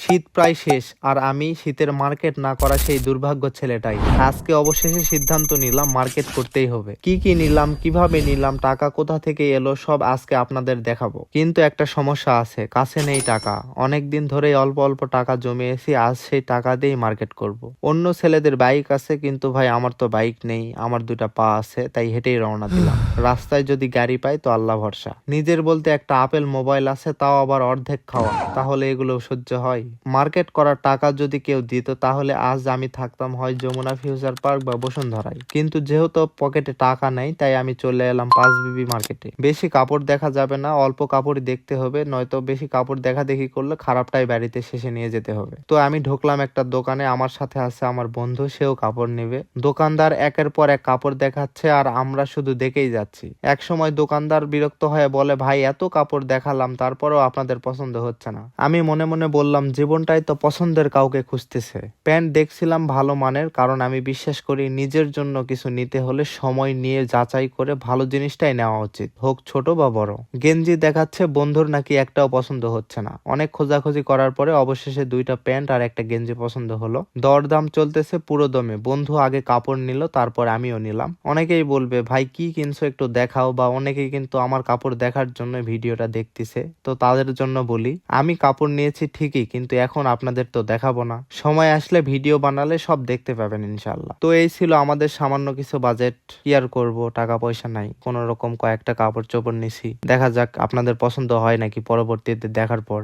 শীত প্রায় শেষ আর আমি শীতের মার্কেট না করা সেই দুর্ভাগ্য ছেলেটাই। আজকে অবশেষে সিদ্ধান্ত নিলাম মার্কেট করতেই হবে। কি কি নিলাম, কিভাবে নিলাম, টাকা কোথা থেকে এলো সব আজকে আপনাদের দেখাবো। কিন্তু একটা সমস্যা আছে, কাছে নেই টাকা। অনেকদিন ধরেই অল্প অল্প টাকা জমিয়েছি, আজ সেই টাকা দিয়েই মার্কেট করব। অন্য ছেলেদের বাইক আছে কিন্তু ভাই আমার তো বাইক নেই, আমার দুটা পা আছে, তাই হেঁটেই রওনা দিলাম। রাস্তায় যদি গাড়ি পাই তো আল্লাহ ভরসা। নিজের বলতে একটা আপেল মোবাইল আছে, তাও আবার অর্ধেক খাওয়া, তাহলে এগুলো সহ্য হয়? মার্কেট করার টাকা যদি কেউ দিত তাহলে আজ আমি থাকতাম হয় যমুনা ফিউচার পার্ক বা বসুন্ধরায়। কিন্তু যেহেতু পকেটে টাকা নেই তাই আমি চলে এলাম 5 বিবি মার্কেটে। বেশি কাপড় দেখা যাবে না, অল্প কাপড়ই দেখতে হবে, নয়তো বেশি কাপড় দেখা দেখি করলে খারাপটাই বাড়িতে শেষে নিয়ে যেতে হবে। তো আমি ঢুকলাম একটা দোকানে, আমার সাথে আছে আমার বন্ধু, সেও কাপড় নেবে। দোকানদার একের পর এক কাপড় দেখাচ্ছে আর আমরা শুধু দেখেই যাচ্ছি। এক সময় দোকানদার বিরক্ত হয়ে বলে, ভাই এত কাপড় দেখালাম তারপরেও আপনাদের পছন্দ হচ্ছে না। আমি মনে মনে বললাম, জীবনটাই তো পছন্দের কাউকে খুঁজতেছে। প্যান্ট দেখছিলাম ভালো মানের, কারণ আমি বিশ্বাস করি নিজের জন্য কিছু নিতে হলে সময় নিয়ে যাচাই করে ভালো জিনিসটাই নেওয়া উচিত, হোক ছোট বা বড়। গেঞ্জি দেখাচ্ছে, বন্ধুর নাকি একটাও পছন্দ হচ্ছে না। অনেক খোঁজাখুঁজি করার পরে অবশেষে দুইটা প্যান্ট আর একটা গেঞ্জি পছন্দ হলো। দরদাম চলতেছে পুরো দমে। বন্ধু আগে কাপড় নিল, তারপর আমিও নিলাম। অনেকেই বলবে, ভাই কি কিনছো একটু দেখাও, বা অনেকেই কিন্তু আমার কাপড় দেখার জন্য ভিডিওটা দেখতেছে। তো তাদের জন্য বলি, আমি কাপড় নিয়েছি ঠিকই, কিন্তু এখন আপনাদের তো দেখাবো না। সময় আসলে ভিডিও বানালে সব দেখতে পাবেন ইনশাল্লাহ। তো এই ছিল আমাদের সামান্য কিছু বাজেট। কি আর করবো, টাকা পয়সা নাই, কোন রকম কয়েকটা কাপড় চোপড় নিছি। দেখা যাক আপনাদের পছন্দ হয় নাকি পরবর্তীতে দেখার পর।